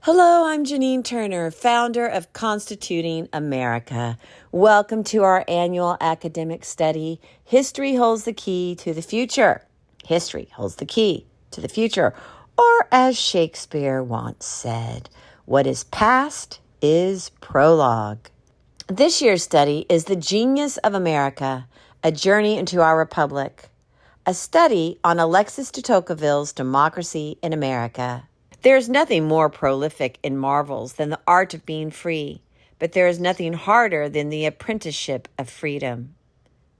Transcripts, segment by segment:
Hello, I'm Janine Turner, founder of Constituting America. Welcome to our annual academic study, History Holds the Key to the Future. History holds the key to the future. Or as Shakespeare once said, what is past is prologue. This year's study is The Genius of America, A Journey into Our Republic, a study on Alexis De Tocqueville's Democracy in America. There is nothing more prolific in marvels than the art of being free, but there is nothing harder than the apprenticeship of freedom.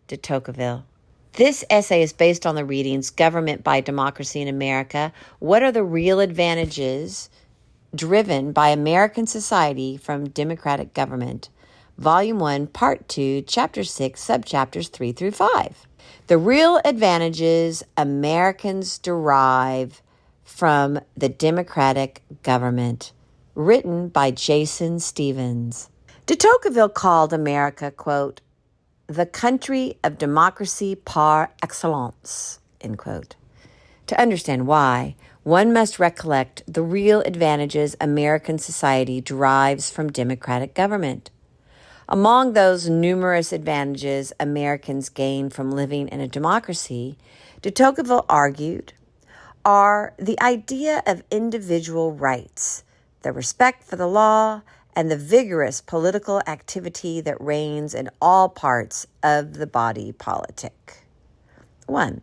De Tocqueville. This essay is based on the readings Government by Democracy in America. What are the real advantages driven by American society from democratic government? Volume 1, Part 2, Chapter 6, Subchapters 3 through 5. The real advantages Americans derive from the democratic government, written by Jason Stevens. De Tocqueville called America, quote, the country of democracy par excellence, end quote. To understand why, one must recollect the real advantages American society derives from democratic government. Among those numerous advantages Americans gain from living in a democracy, de Tocqueville argued, are the idea of individual rights, the respect for the law, and the vigorous political activity that reigns in all parts of the body politic. 1.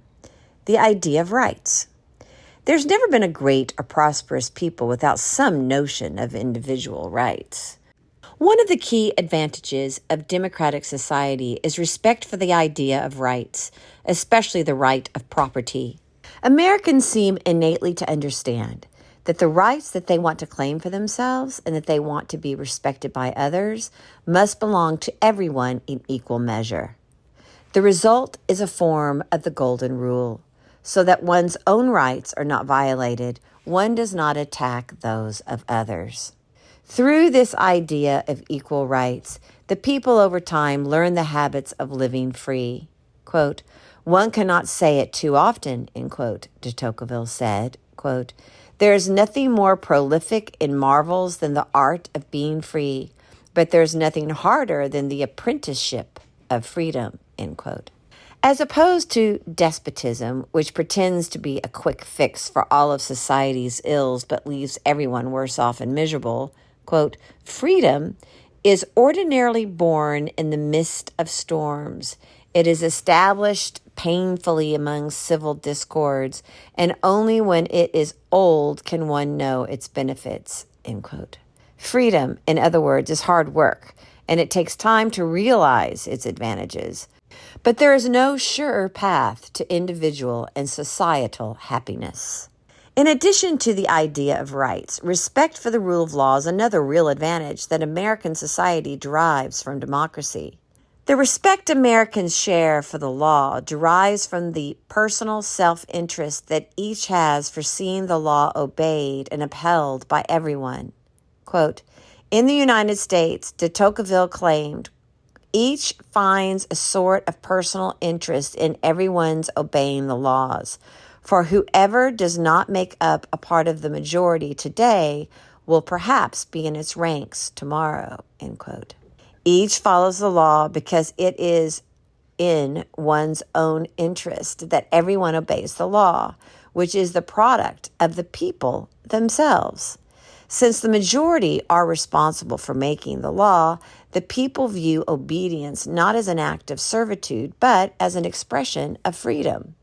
The idea of rights. There's never been a great or prosperous people without some notion of individual rights. One of the key advantages of democratic society is respect for the idea of rights, especially the right of property. Americans seem innately to understand that the rights that they want to claim for themselves and that they want to be respected by others must belong to everyone in equal measure. The result is a form of the golden rule, so that one's own rights are not violated, one does not attack those of others. Through this idea of equal rights, the people over time learn the habits of living free. Quote, one cannot say it too often, end quote, de Tocqueville said, quote, there is nothing more prolific in marvels than the art of being free, but there is nothing harder than the apprenticeship of freedom, end quote. As opposed to despotism, which pretends to be a quick fix for all of society's ills but leaves everyone worse off and miserable, quote, freedom is ordinarily born in the midst of storms. It is established painfully among civil discords, and only when it is old can one know its benefits, end quote. Freedom, in other words, is hard work, and it takes time to realize its advantages. But there is no surer path to individual and societal happiness. In addition to the idea of rights, respect for the rule of law is another real advantage that American society derives from democracy. The respect Americans share for the law derives from the personal self-interest that each has for seeing the law obeyed and upheld by everyone. Quote, in the United States, de Tocqueville claimed, each finds a sort of personal interest in everyone's obeying the laws, for whoever does not make up a part of the majority today will perhaps be in its ranks tomorrow, end quote. Each follows the law because it is in one's own interest that everyone obeys the law, which is the product of the people themselves. Since the majority are responsible for making the law, the people view obedience not as an act of servitude, but as an expression of freedom.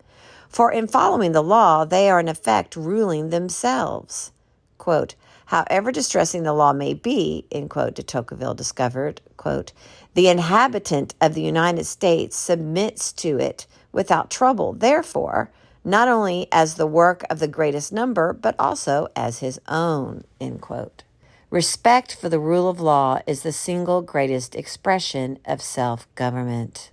For in following the law, they are in effect ruling themselves. Quote, however distressing the law may be, end quote, de Tocqueville discovered, quote, the inhabitant of the United States submits to it without trouble, therefore, not only as the work of the greatest number, but also as his own, end quote. Respect for the rule of law is the single greatest expression of self-government.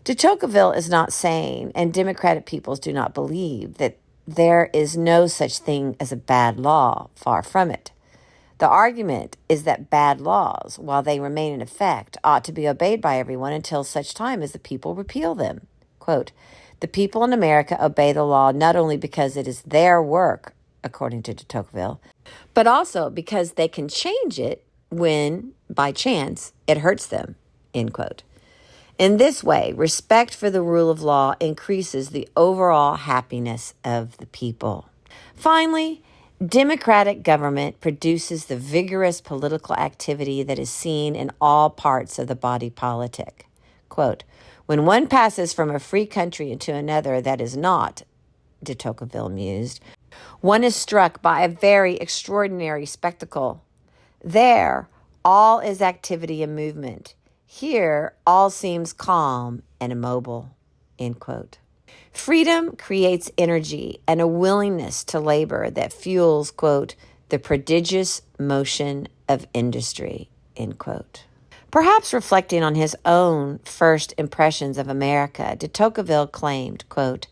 De Tocqueville is not saying, and democratic peoples do not believe, that there is no such thing as a bad law, far from it. The argument is that bad laws, while they remain in effect, ought to be obeyed by everyone until such time as the people repeal them. Quote, the people in America obey the law not only because it is their work according to De Tocqueville, but also because they can change it when, by chance, it hurts them, end quote. In this way, respect for the rule of law increases the overall happiness of the people. Finally, democratic government produces the vigorous political activity that is seen in all parts of the body politic. Quote, when one passes from a free country into another that is not, de Tocqueville mused, one is struck by a very extraordinary spectacle. There, all is activity and movement. Here, all seems calm and immobile, end quote. Freedom creates energy and a willingness to labor that fuels, quote, the prodigious motion of industry, end quote. Perhaps reflecting on his own first impressions of America, de Tocqueville claimed, quote,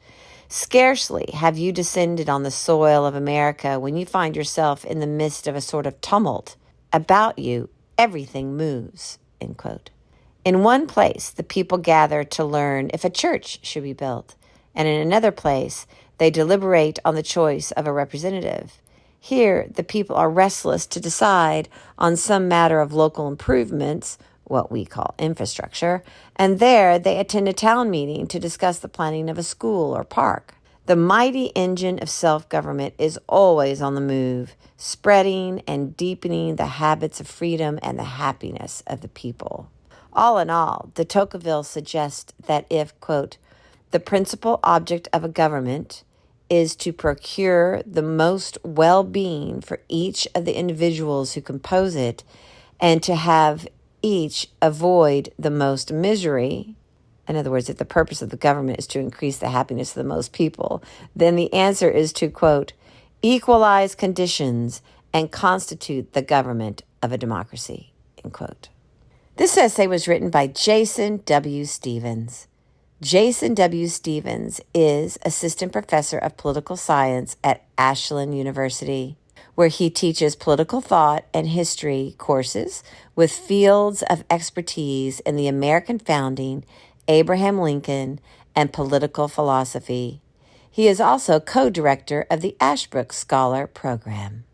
scarcely have you descended on the soil of America when you find yourself in the midst of a sort of tumult. About you, everything moves, end quote. In one place, the people gather to learn if a church should be built, and in another place, they deliberate on the choice of a representative. Here, the people are restless to decide on some matter of local improvements, what we call infrastructure, and there they attend a town meeting to discuss the planning of a school or park. The mighty engine of self-government is always on the move, spreading and deepening the habits of freedom and the happiness of the people. All in all, de Tocqueville suggests that if, quote, the principal object of a government is to procure the most well-being for each of the individuals who compose it and to have each avoid the most misery, in other words, if the purpose of the government is to increase the happiness of the most people, then the answer is to, quote, equalize conditions and constitute the government of a democracy, end quote. This essay was written by Jason W. Stevens. Jason W. Stevens is Assistant Professor of Political Science at Ashland University, where he teaches political thought and history courses with fields of expertise in the American founding, Abraham Lincoln, and political philosophy. He is also co-director of the Ashbrook Scholar Program.